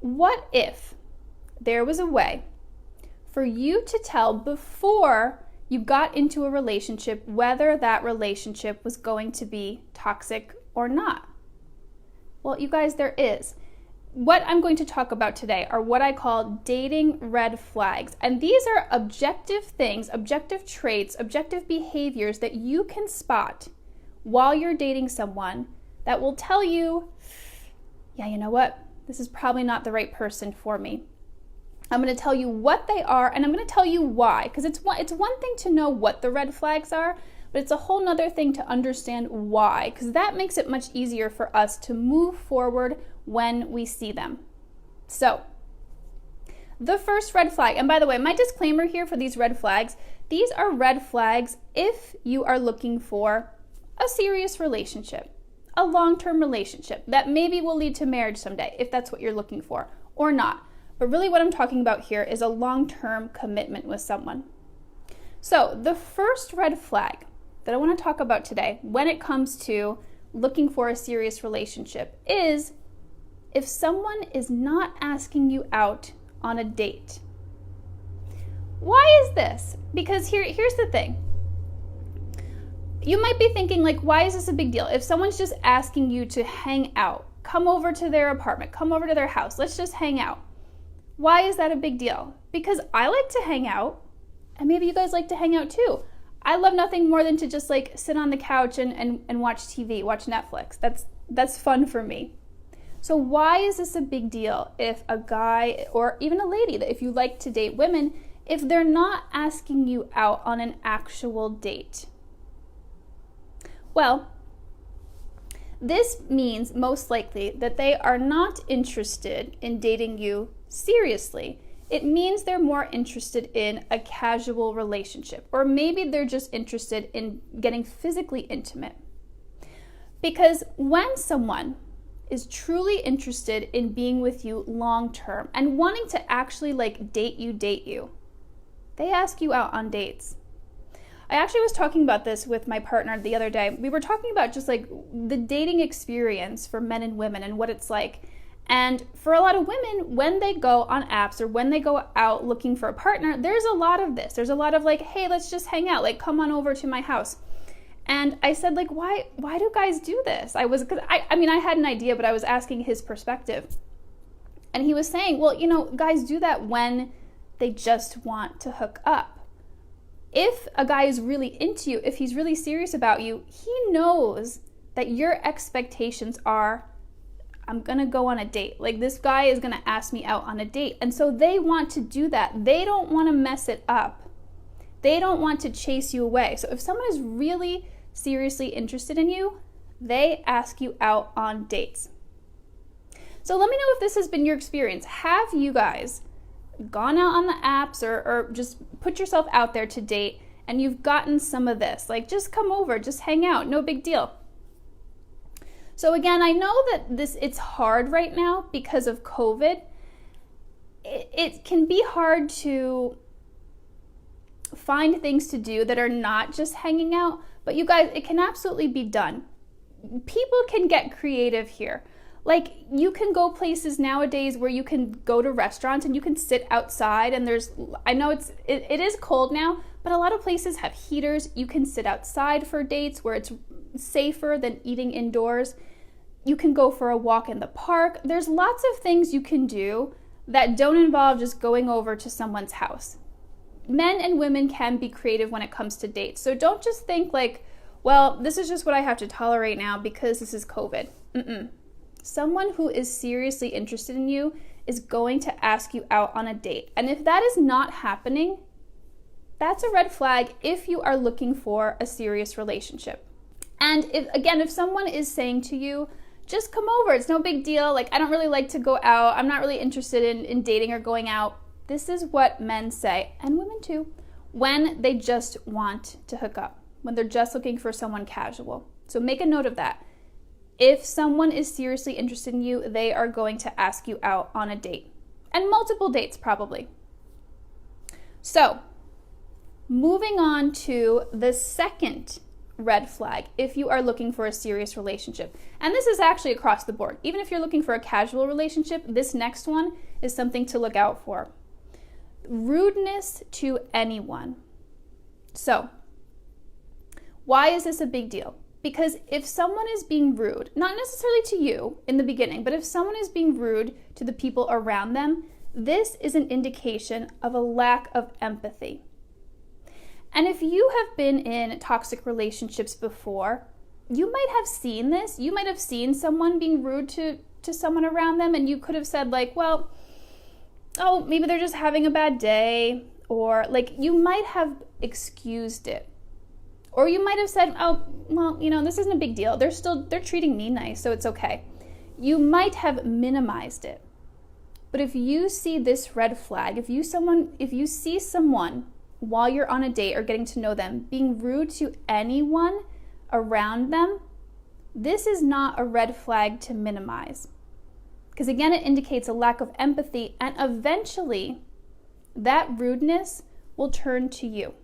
What if there was a way for you to tell before you got into a relationship whether that relationship was going to be toxic or not? Well, you guys, there is. What I'm going to talk about today are what I call dating red flags. And these are objective things, objective traits, objective behaviors that you can spot while you're dating someone that will tell you, yeah, you know what? This is probably not the right person for me. I'm going to tell you what they are, and I'm going to tell you why. Because it's one thing to know what the red flags are, but it's a whole nother thing to understand why, because that makes it much easier for us to move forward when we see them. So, the first red flag, and by the way, my disclaimer here for these red flags, these are red flags if you are looking for a serious relationship, a long-term relationship that maybe will lead to marriage someday, if that's what you're looking for, or not. But really what I'm talking about here is a long-term commitment with someone. So, the first red flag that I want to talk about today when it comes to looking for a serious relationship is if someone is not asking you out on a date. Why is this? Because here's the thing. You might be thinking, like, why is this a big deal? If someone's just asking you to hang out, come over to their apartment, come over to their house, let's just hang out. Why is that a big deal? Because I like to hang out, and maybe you guys like to hang out too. I love nothing more than to just like sit on the couch and watch TV, watch Netflix. That's fun for me. So why is this a big deal if a guy or even a lady, that if you like to date women, if they're not asking you out on an actual date? Well, this means most likely that they are not interested in dating you seriously. It means they're more interested in a casual relationship, or maybe they're just interested in getting physically intimate. Because when someone is truly interested in being with you long term and wanting to actually like date you, they ask you out on dates. I actually was talking about this with my partner the other day. We were talking about just like the dating experience for men and women and what it's like. And for a lot of women, when they go on apps or when they go out looking for a partner, there's a lot of this. There's a lot of like, hey, let's just hang out. Like, come on over to my house. And I said, like, why do guys do this? I had an idea, but I was asking his perspective. And he was saying, well, you know, guys do that when they just want to hook up. If a guy is really into you, if he's really serious about you, he knows that your expectations are, I'm going to go on a date. Like, this guy is going to ask me out on a date. And so they want to do that. They don't want to mess it up. They don't want to chase you away. So if someone is really seriously interested in you, they ask you out on dates. So let me know if this has been your experience. Have you guys gone out on the apps or just put yourself out there to date and you've gotten some of this? Like, just come over, just hang out, no big deal. So again, I know that it's hard right now because of COVID. It can be hard to find things to do that are not just hanging out, but you guys, it can absolutely be done. People can get creative here. Like, you can go places nowadays where you can go to restaurants and you can sit outside, and I know it is cold now, but a lot of places have heaters. You can sit outside for dates where it's safer than eating indoors. You can go for a walk in the park. There's lots of things you can do that don't involve just going over to someone's house. Men and women can be creative when it comes to dates. So don't just think like, well, this is just what I have to tolerate now because this is COVID. Someone who is seriously interested in you is going to ask you out on a date. And if that is not happening, that's a red flag if you are looking for a serious relationship. And if someone is saying to you, just come over, it's no big deal, like, I don't really like to go out, I'm not really interested in dating or going out. This is what men say, and women too, when they just want to hook up, when they're just looking for someone casual. So make a note of that. If someone is seriously interested in you, they are going to ask you out on a date. And multiple dates, probably. So, moving on to the second red flag if you are looking for a serious relationship. And this is actually across the board. Even if you're looking for a casual relationship, this next one is something to look out for. Rudeness to anyone. So, why is this a big deal? Because if someone is being rude, not necessarily to you in the beginning, but if someone is being rude to the people around them, this is an indication of a lack of empathy. And if you have been in toxic relationships before, you might have seen this. You might have seen someone being rude to someone around them, and you could have said like, well, oh, maybe they're just having a bad day, or like you might have excused it. Or you might have said, oh, well, this isn't a big deal. They're treating me nice, so it's okay. You might have minimized it. But if you see this red flag, if you see someone while you're on a date or getting to know them being rude to anyone around them, this is not a red flag to minimize. Because again, it indicates a lack of empathy, and eventually that rudeness will turn to you.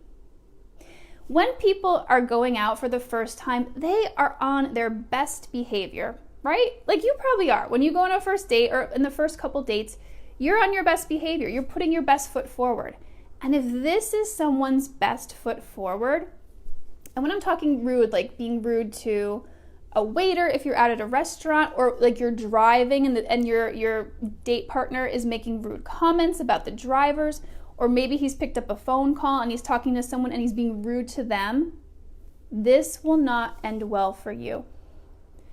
When people are going out for the first time, they are on their best behavior, right? Like you probably are. When you go on a first date or in the first couple dates, you're on your best behavior. You're putting your best foot forward. And if this is someone's best foot forward, and when I'm talking rude, like being rude to a waiter if you're out at a restaurant, or like you're driving and your date partner is making rude comments about the drivers, or maybe he's picked up a phone call and he's talking to someone and he's being rude to them, this will not end well for you.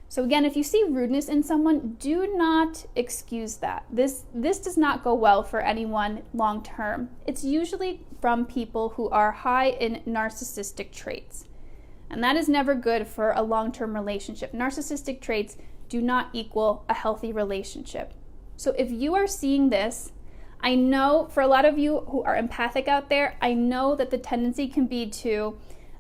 So again, if you see rudeness in someone, do not excuse that. This does not go well for anyone long term. It's usually from people who are high in narcissistic traits. And that is never good for a long-term relationship. Narcissistic traits do not equal a healthy relationship. So if you are seeing this, I know for a lot of you who are empathic out there, I know that the tendency can be to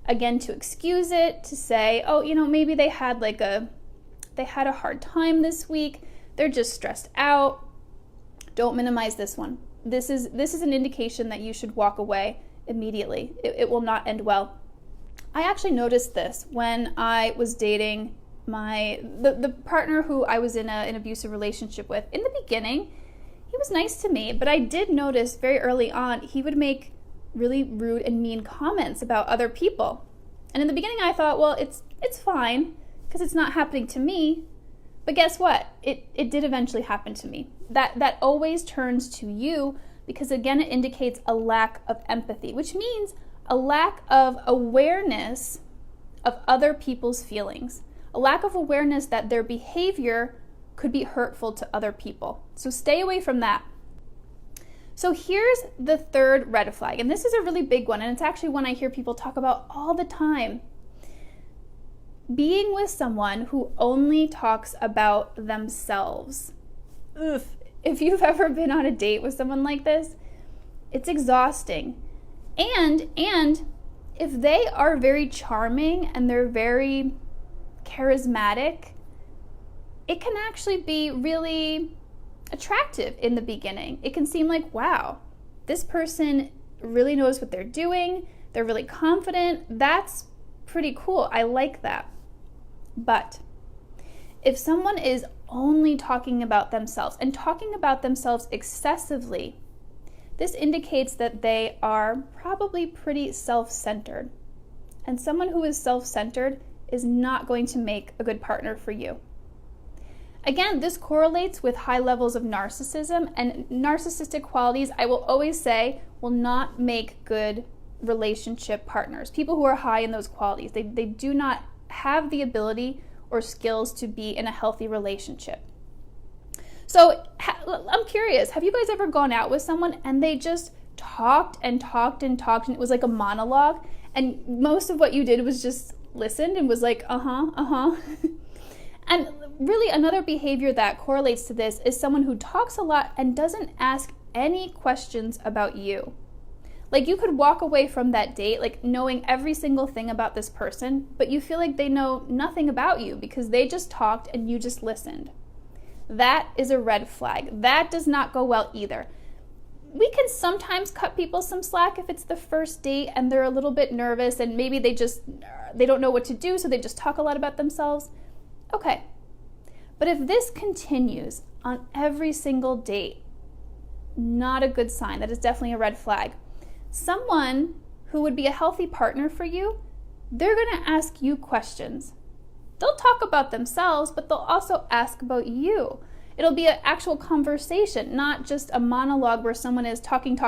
excuse it, to say, oh, maybe they had a hard time this week. They're just stressed out. Don't minimize this one. This is an indication that you should walk away immediately. It will not end well. I actually noticed this when I was dating the partner who I was in an abusive relationship with. In the beginning, he was nice to me, but I did notice very early on he would make really rude and mean comments about other people. And in the beginning I thought, well, it's fine because it's not happening to me. But guess what? It did eventually happen to me. That always turns to you, because again, it indicates a lack of empathy, which means a lack of awareness of other people's feelings, a lack of awareness that their behavior could be hurtful to other people. So stay away from that. So here's the third red flag, and this is a really big one, and it's actually one I hear people talk about all the time. Being with someone who only talks about themselves. Ugh. If you've ever been on a date with someone like this, it's exhausting. And if they are very charming and they're very charismatic, it can actually be really attractive in the beginning. It can seem like, wow, this person really knows what they're doing. They're really confident. That's pretty cool. I like that. But if someone is only talking about themselves and talking about themselves excessively, this indicates that they are probably pretty self-centered. And someone who is self-centered is not going to make a good partner for you. Again, this correlates with high levels of narcissism, and narcissistic qualities, I will always say, will not make good relationship partners. People who are high in those qualities, they do not have the ability or skills to be in a healthy relationship. So I'm curious, have you guys ever gone out with someone and they just talked and talked and talked, and it was like a monologue, and most of what you did was just listened and was like, And really another behavior that correlates to this is someone who talks a lot and doesn't ask any questions about you. Like you could walk away from that date like knowing every single thing about this person, but you feel like they know nothing about you because they just talked and you just listened. That is a red flag. That does not go well either. we can sometimes cut people some slack if it's the first date and they're a little bit nervous and maybe they don't know what to do, so they just talk a lot about themselves. Okay. But if this continues on every single date, not a good sign. That is definitely a red flag. Someone who would be a healthy partner for you, they're going to ask you questions. They'll talk about themselves, but they'll also ask about you. It'll be an actual conversation, not just a monologue where someone is talking,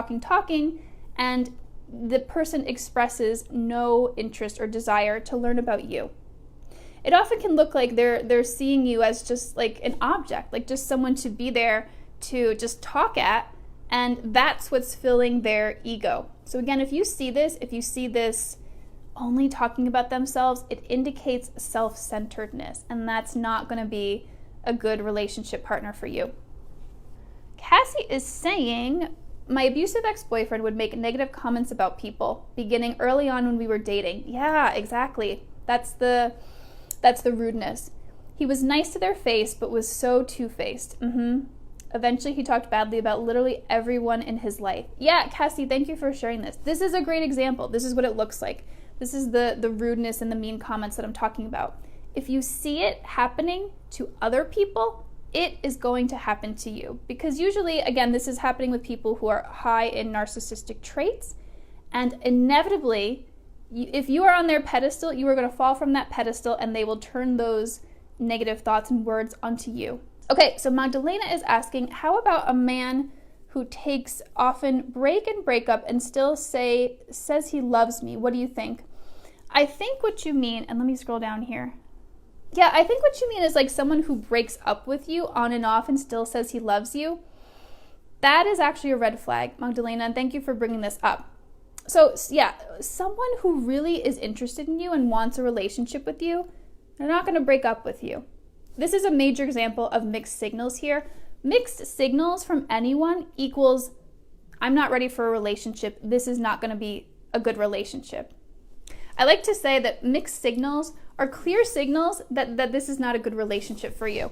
and the person expresses no interest or desire to learn about you. It often can look like they're seeing you as just like an object, like just someone to be there to just talk at, and that's what's filling their ego. So again, if you see this only talking about themselves, it indicates self-centeredness, and that's not going to be a good relationship partner for you. Cassie is saying, my abusive ex-boyfriend would make negative comments about people beginning early on when we were dating. Yeah, exactly. That's the rudeness. He was nice to their face, but was so two-faced. Eventually, he talked badly about literally everyone in his life. Yeah, Cassie, thank you for sharing this. This is a great example. This is what it looks like. This is the rudeness and the mean comments that I'm talking about. If you see it happening to other people, it is going to happen to you. Because usually, again, this is happening with people who are high in narcissistic traits. And inevitably, if you are on their pedestal, you are going to fall from that pedestal and they will turn those negative thoughts and words onto you. Okay, so Magdalena is asking, how about a man who takes often break up and still says he loves me? What do you think? I think what you mean, and let me scroll down here. Yeah, I think what you mean is like someone who breaks up with you on and off and still says he loves you. That is actually a red flag, Magdalena, and thank you for bringing this up. So yeah, someone who really is interested in you and wants a relationship with you, they're not going to break up with you. This is a major example of mixed signals here. Mixed signals from anyone equals, I'm not ready for a relationship. This is not going to be a good relationship. I like to say that mixed signals are clear signals that this is not a good relationship for you.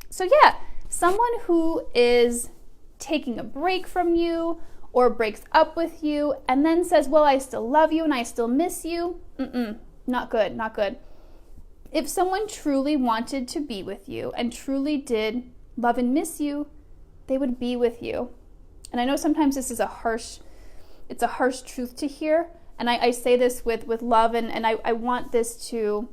So yeah, someone who is taking a break from you or breaks up with you and then says, well, I still love you and I still miss you. Not good, not good. If someone truly wanted to be with you and truly did love and miss you, they would be with you. And I know sometimes this is a harsh truth to hear. And I say this with love, and I want this to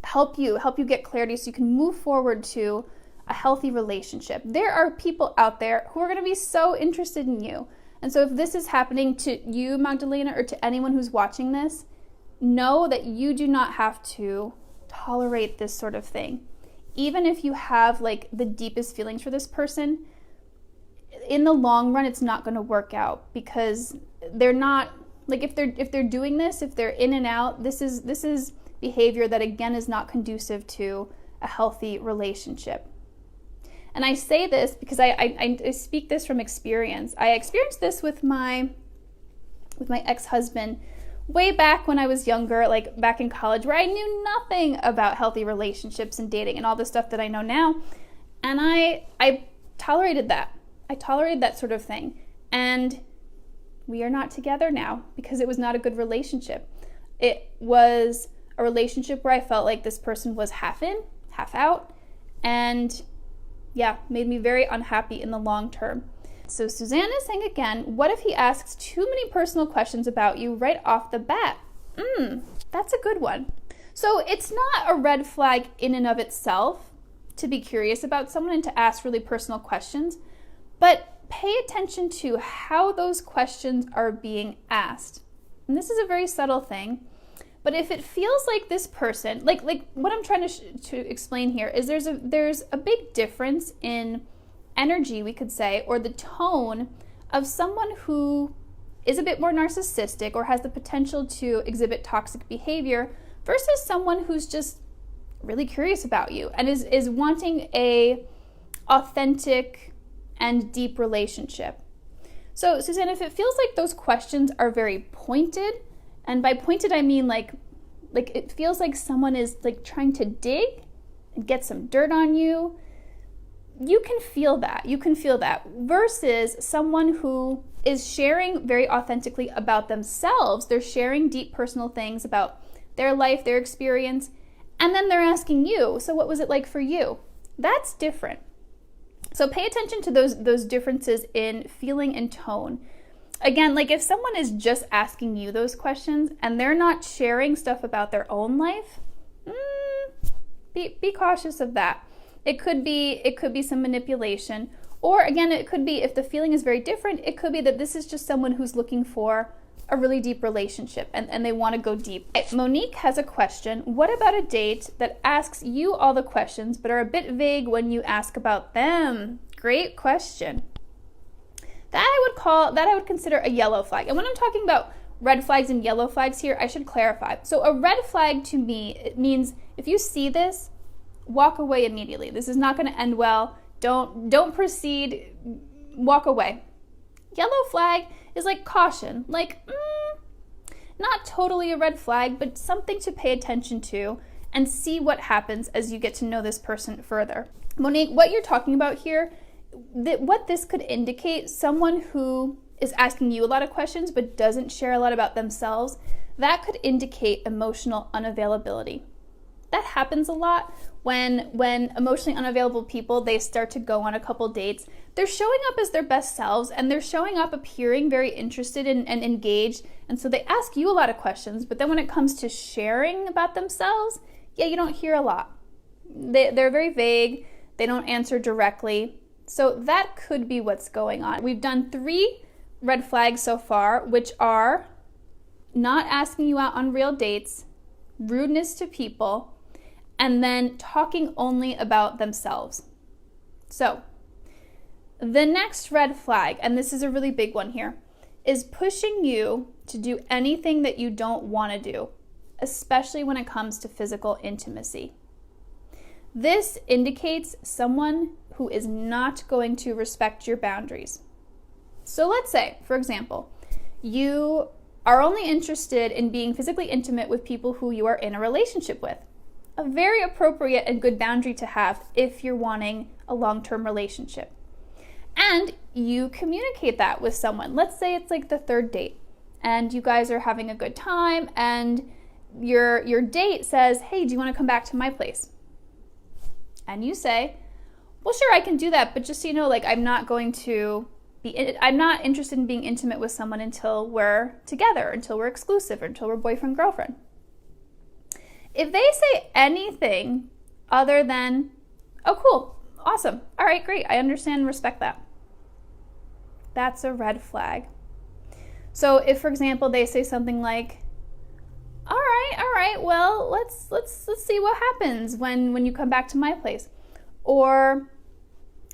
help you get clarity so you can move forward to a healthy relationship. There are people out there who are going to be so interested in you. And so if this is happening to you, Magdalena, or to anyone who's watching this, know that you do not have to tolerate this sort of thing. Even if you have like the deepest feelings for this person, in the long run, it's not going to work out because they're not, like if they're doing this, if they're in and out, this is behavior that again is not conducive to a healthy relationship. And I say this because I speak this from experience. I experienced this with my ex-husband way back when I was younger, like back in college, where I knew nothing about healthy relationships and dating and all the stuff that I know now. And I tolerated that. I tolerated that sort of thing. And we are not together now because it was not a good relationship. It was a relationship where I felt like this person was half in, half out, and yeah, made me very unhappy in the long term. So Suzanne is saying again, what if he asks too many personal questions about you right off the bat? That's a good one. So it's not a red flag in and of itself to be curious about someone and to ask really personal questions, but pay attention to how those questions are being asked. And this is a very subtle thing, but if it feels like this person, like what I'm trying to explain here is there's a big difference in energy, we could say, or the tone of someone who is a bit more narcissistic or has the potential to exhibit toxic behavior versus someone who's just really curious about you and is wanting a authentic and deep relationship. So Suzanne, if it feels like those questions are very pointed, and by pointed I mean like it feels like someone is like trying to dig and get some dirt on you, you can feel that. You can feel that versus someone who is sharing very authentically about themselves. They're sharing deep personal things about their life, their experience, and then they're asking you, so what was it like for you? That's different. So pay attention to those differences in feeling and tone. Again, like if someone is just asking you those questions and they're not sharing stuff about their own life, be cautious of that. It could be some manipulation, or again, it could be, if the feeling is very different, it could be that this is just someone who's looking for a really deep relationship and they want to go deep. Monique has a question. What about a date that asks you all the questions but are a bit vague when you ask about them? Great question. That I would consider a yellow flag. And when I'm talking about red flags and yellow flags here, I should clarify. So a red flag to me, it means if you see this, walk away immediately. This is not going to end well. Don't proceed. Walk away. Yellow flag is like caution, like not totally a red flag, but something to pay attention to and see what happens as you get to know this person further. Monique, what you're talking about here, what this could indicate, someone who is asking you a lot of questions but doesn't share a lot about themselves, that could indicate emotional unavailability. That happens a lot when emotionally unavailable people, they start to go on a couple dates. They're showing up as their best selves and they're showing up appearing very interested and engaged. And so they ask you a lot of questions, but then when it comes to sharing about themselves, you don't hear a lot. They're very vague. They don't answer directly. So that could be what's going on. We've done 3 red flags so far, which are not asking you out on real dates, rudeness to people, and then talking only about themselves. So the next red flag, and this is a really big one here, is pushing you to do anything that you don't want to do, especially when it comes to physical intimacy. This indicates someone who is not going to respect your boundaries. So let's say, for example, you are only interested in being physically intimate with people who you are in a relationship with. A very appropriate and good boundary to have if you're wanting a long-term relationship. And you communicate that with someone. Let's say it's like the 3rd date and you guys are having a good time and your date says, hey, do you want to come back to my place? And you say, well, sure, I can do that, but just so you know, like I'm not interested in being intimate with someone until we're together, until we're exclusive, or until we're boyfriend, girlfriend. If they say anything other than, oh, cool, awesome, all right, great, I understand and respect that, that's a red flag. So if, for example, they say something like, all right, well, let's see what happens when you come back to my place. Or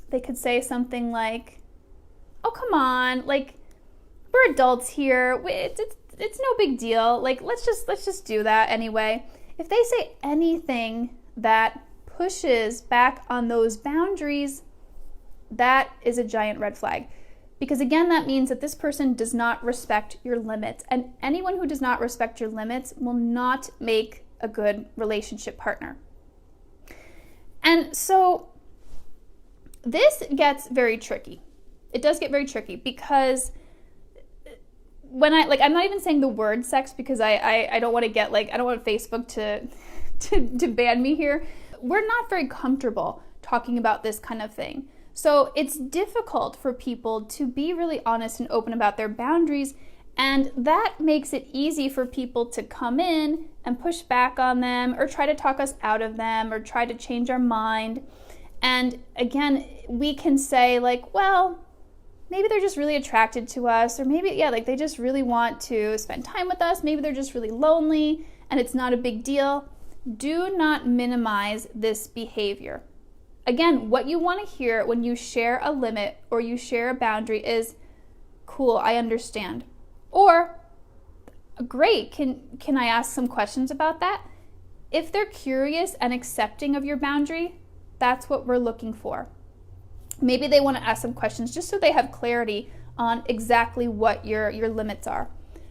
they could say something like, oh, come on, like, we're adults here, it's no big deal, like, let's just do that anyway. If they say anything that pushes back on those boundaries, that is a giant red flag. Because again, that means that this person does not respect your limits. And anyone who does not respect your limits will not make a good relationship partner. And so this gets very tricky. It does get very tricky because when I'm not even saying the word sex because I don't want to get I don't want Facebook to ban me here. We're not very comfortable talking about this kind of thing. So it's difficult for people to be really honest and open about their boundaries, and that makes it easy for people to come in and push back on them or try to talk us out of them or try to change our mind. And again, we can say well, maybe they're just really attracted to us, or maybe, they just really want to spend time with us. Maybe they're just really lonely and it's not a big deal. Do not minimize this behavior. Again, what you want to hear when you share a limit or you share a boundary is, cool, I understand. Or, great, can I ask some questions about that? If they're curious and accepting of your boundary, that's what we're looking for. Maybe they want to ask some questions just so they have clarity on exactly what your limits are.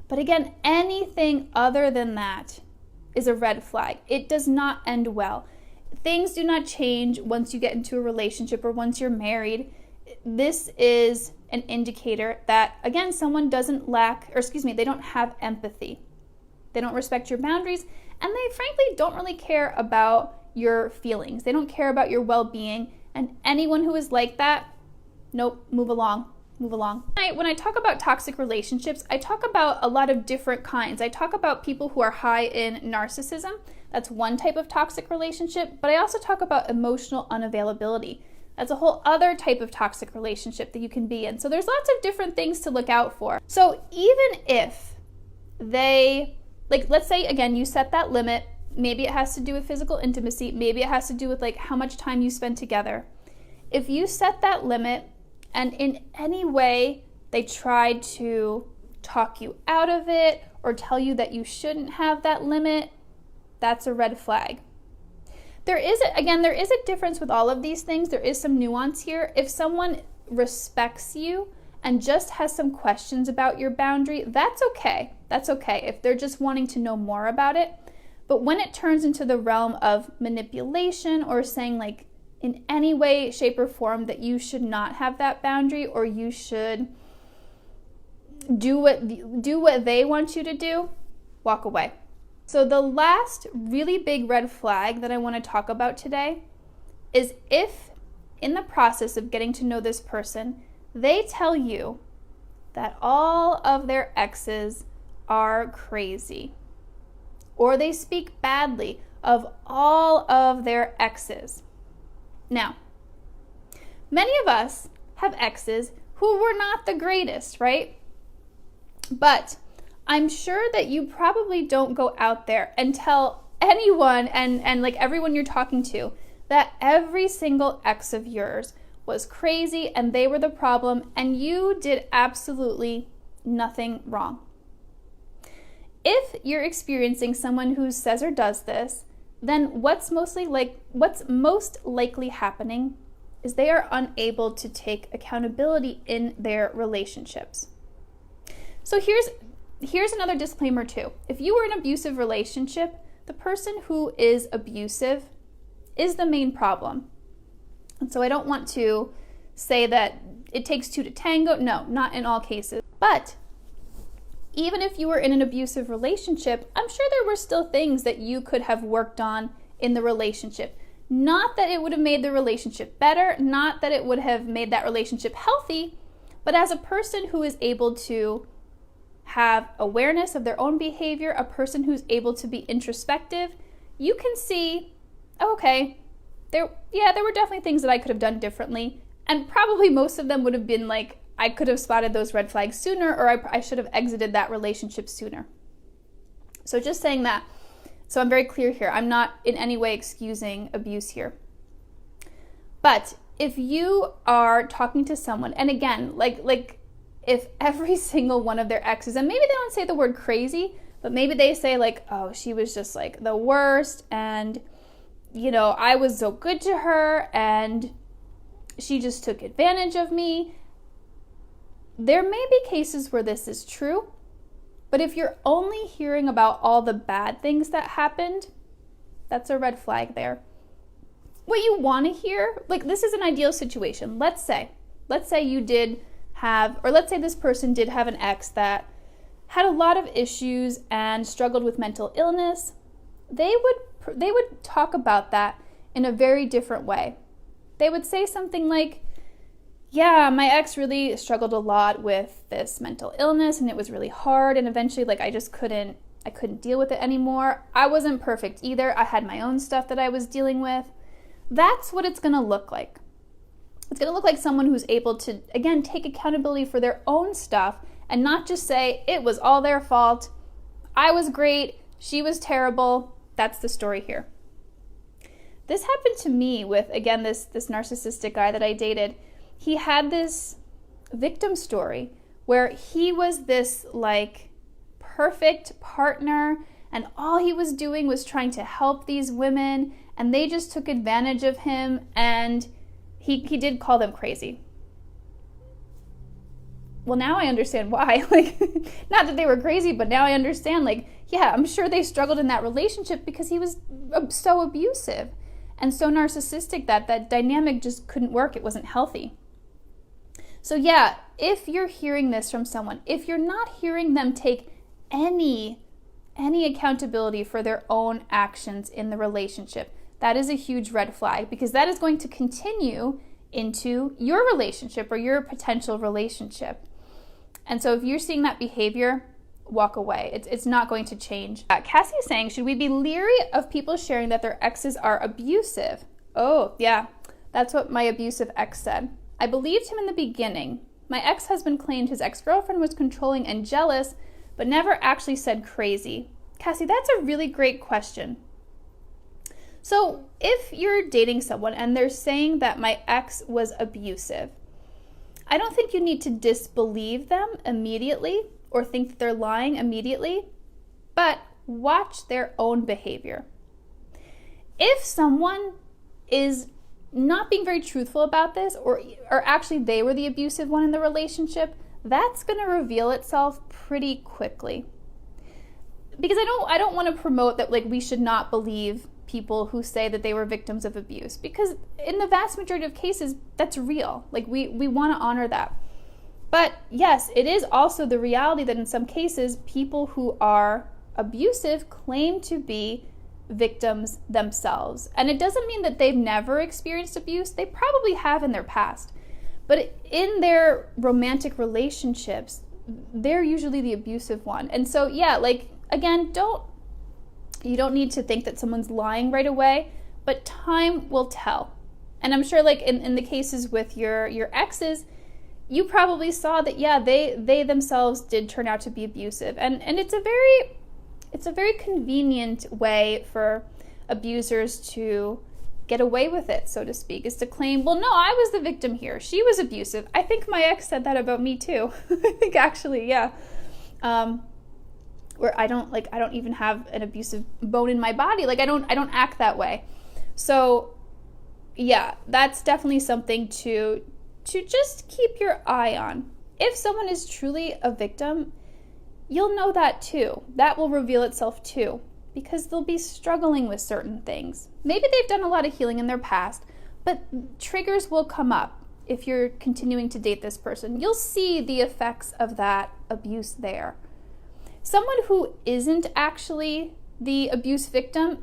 But again, anything other than that is a red flag. It does not end well. things do not change once you get into a relationship or once you're married. This is an indicator that, again, someone doesn't they don't have empathy. They don't respect your boundaries, and they frankly don't really care about your feelings. They don't care about your well-being, and anyone who is like that, nope, move along. When I talk about toxic relationships, I talk about a lot of different kinds. I talk about people who are high in narcissism. That's one type of toxic relationship, but I also talk about emotional unavailability. That's a whole other type of toxic relationship that you can be in. So there's lots of different things to look out for. So even if they, let's say, again, you set that limit, maybe it has to do with physical intimacy, maybe it has to do with how much time you spend together. If you set that limit and in any way they try to talk you out of it or tell you that you shouldn't have that limit, that's a red flag. There is a difference with all of these things. There is some nuance here. If someone respects you and just has some questions about your boundary, that's okay. That's okay if they're just wanting to know more about it. But when it turns into the realm of manipulation or saying in any way, shape, or form that you should not have that boundary or you should do what they want you to do, walk away. So the last really big red flag that I want to talk about today is if in the process of getting to know this person, they tell you that all of their exes are crazy, or they speak badly of all of their exes. Now, many of us have exes who were not the greatest, right? But I'm sure that you probably don't go out there and tell anyone and everyone you're talking to that every single ex of yours was crazy and they were the problem and you did absolutely nothing wrong. If you're experiencing someone who says or does this, then what's most likely happening is they are unable to take accountability in their relationships. So here's another disclaimer too. If you were in an abusive relationship, the person who is abusive is the main problem. And so I don't want to say that it takes two to tango. No, not in all cases. But even if you were in an abusive relationship, I'm sure there were still things that you could have worked on in the relationship. Not that it would have made the relationship better, not that it would have made that relationship healthy, but as a person who is able to have awareness of their own behavior, a person who's able to be introspective, you can see, okay, there were definitely things that I could have done differently, and probably most of them would have been I could have spotted those red flags sooner, or I should have exited that relationship sooner. So just saying that. So I'm very clear here. I'm not in any way excusing abuse here. But if you are talking to someone, and again, if every single one of their exes, and maybe they don't say the word crazy, but maybe they say oh, she was just the worst, and I was so good to her, and she just took advantage of me. There may be cases where this is true, but if you're only hearing about all the bad things that happened, that's a red flag there. What you want to hear, this is an ideal situation. Let's say you did have, or let's say this person did have an ex that had a lot of issues and struggled with mental illness. They would talk about that in a very different way. They would say something like, yeah, my ex really struggled a lot with this mental illness and it was really hard, and eventually I couldn't deal with it anymore. I wasn't perfect either. I had my own stuff that I was dealing with. That's what it's going to look like. It's going to look like someone who's able to, again, take accountability for their own stuff and not just say, it was all their fault. I was great. She was terrible. That's the story here. This happened to me with, again, this narcissistic guy that I dated. He had this victim story where he was this perfect partner, and all he was doing was trying to help these women, and they just took advantage of him, and he did call them crazy. Well, now I understand why. Not that they were crazy, but now I understand, I'm sure they struggled in that relationship because he was so abusive. and so narcissistic that that dynamic just couldn't work. It wasn't healthy. So yeah, if you're hearing this from someone, if you're not hearing them take any accountability for their own actions in the relationship, that is a huge red flag, because that is going to continue into your relationship or your potential relationship. And so if you're seeing that behavior, walk away. It's not going to change. Cassie is saying, should we be leery of people sharing that their exes are abusive? Oh, yeah, that's what my abusive ex said. I believed him in the beginning. My ex-husband claimed his ex-girlfriend was controlling and jealous, but never actually said crazy. Cassie, that's a really great question. So if you're dating someone and they're saying that my ex was abusive, I don't think you need to disbelieve them immediately or think that they're lying immediately, but watch their own behavior. If someone is not being very truthful about this, or actually they were the abusive one in the relationship, that's going to reveal itself pretty quickly. Because I don't want to promote that, like, we should not believe people who say that they were victims of abuse, because in the vast majority of cases, that's real. Like, we want to honor that. But yes, it is also the reality that in some cases, people who are abusive claim to be victims themselves. And it doesn't mean that they've never experienced abuse. They probably have in their past. But in their romantic relationships, they're usually the abusive one. And so, yeah, like, again, you don't need to think that someone's lying right away, but time will tell. And I'm sure, like, in the cases with your exes, you probably saw that, yeah, they themselves did turn out to be abusive. And it's a very convenient way for abusers to get away with it, so to speak, is to claim, well, no, I was the victim here. She was abusive. I think my ex said that about me too. I think actually, yeah. Where I don't even have an abusive bone in my body. Like, I don't act that way. So yeah, that's definitely something to just keep your eye on. If someone is truly a victim, you'll know that too. That will reveal itself too, because they'll be struggling with certain things. Maybe they've done a lot of healing in their past, but triggers will come up if you're continuing to date this person. You'll see the effects of that abuse there. Someone who isn't actually the abuse victim,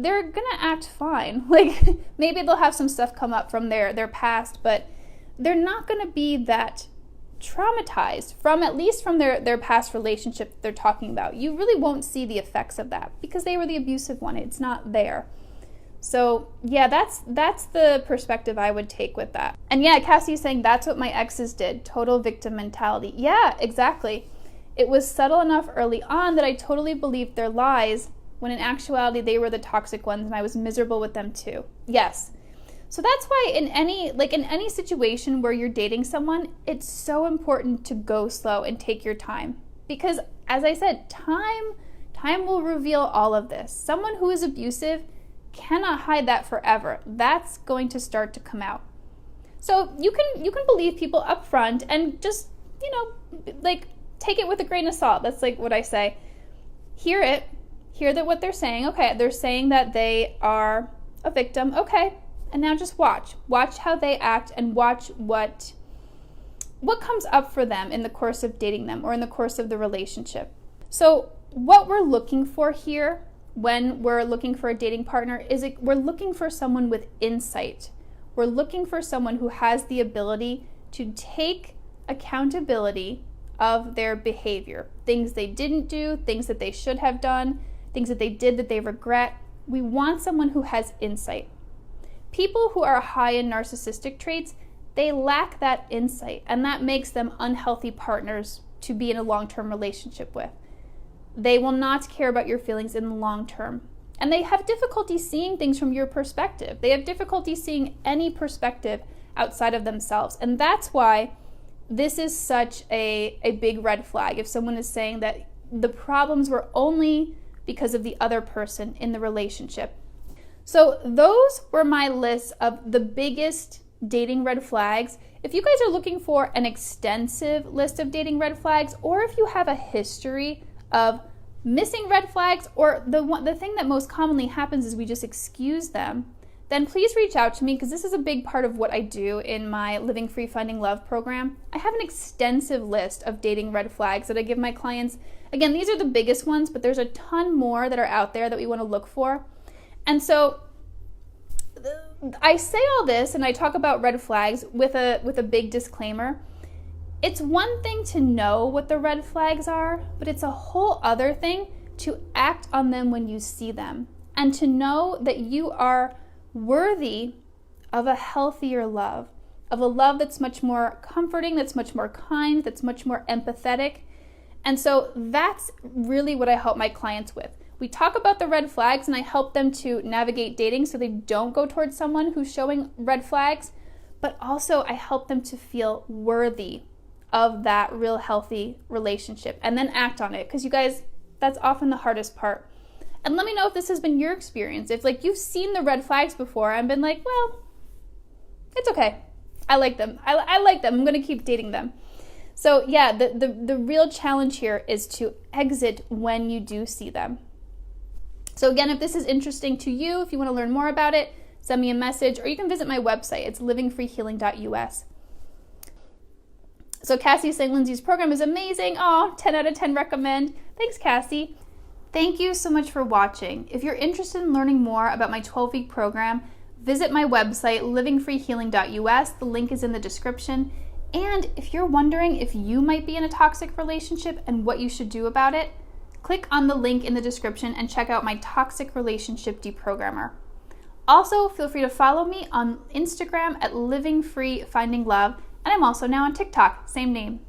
they're gonna act fine. Like, maybe they'll have some stuff come up from their past, but they're not gonna be that traumatized at least from their past relationship that they're talking about. You really won't see the effects of that because they were the abusive one. It's not there. So yeah, that's the perspective I would take with that. And yeah, Cassie's saying that's what my exes did. Total victim mentality. Yeah, exactly. It was subtle enough early on that I totally believed their lies, when in actuality they were the toxic ones and I was miserable with them too. Yes. So that's why in any situation where you're dating someone, it's so important to go slow and take your time. Because as I said, time will reveal all of this. Someone who is abusive cannot hide that forever. That's going to start to come out. So you can believe people up front and just, like, take it with a grain of salt. That's like what I say. Hear that what they're saying. Okay, they're saying that they are a victim. Okay. And now just watch how they act, and watch what comes up for them in the course of dating them or in the course of the relationship. So what we're looking for here when we're looking for a dating partner is we're looking for someone with insight. We're looking for someone who has the ability to take accountability of their behavior, things they didn't do, things that they should have done, things that they did that they regret. We want someone who has insight. People who are high in narcissistic traits, they lack that insight, and that makes them unhealthy partners to be in a long-term relationship with. They will not care about your feelings in the long term, and they have difficulty seeing things from your perspective. They have difficulty seeing any perspective outside of themselves, and that's why this is such a big red flag. If someone is saying that the problems were only because of the other person in the relationship. So those were my list of the biggest dating red flags. If you guys are looking for an extensive list of dating red flags, or if you have a history of missing red flags, or the thing that most commonly happens is we just excuse them, then please reach out to me, because this is a big part of what I do in my Living Free Finding Love program. I have an extensive list of dating red flags that I give my clients. Again, these are the biggest ones, but there's a ton more that are out there that we want to look for. And so I say all this and I talk about red flags with a big disclaimer. It's one thing to know what the red flags are, but it's a whole other thing to act on them when you see them, and to know that you are worthy of a healthier love, of a love that's much more comforting, that's much more kind, that's much more empathetic. And so that's really what I help my clients with. We talk about the red flags and I help them to navigate dating so they don't go towards someone who's showing red flags, but also I help them to feel worthy of that real healthy relationship and then act on it. Because you guys, that's often the hardest part. And let me know if this has been your experience. If you've seen the red flags before and been like, well, it's okay. I like them. I like them. I'm going to keep dating them. So yeah, the real challenge here is to exit when you do see them. So again, if this is interesting to you, if you want to learn more about it, send me a message, or you can visit my website. It's livingfreehealing.us. So Cassie is saying Lindsay's program is amazing. Oh, 10 out of 10 recommend. Thanks, Cassie. Thank you so much for watching. If you're interested in learning more about my 12-week program, visit my website, livingfreehealing.us. The link is in the description. And if you're wondering if you might be in a toxic relationship and what you should do about it, click on the link in the description and check out my Toxic Relationship Deprogrammer. Also, feel free to follow me on Instagram at livingfreefindinglove, and I'm also now on TikTok, same name.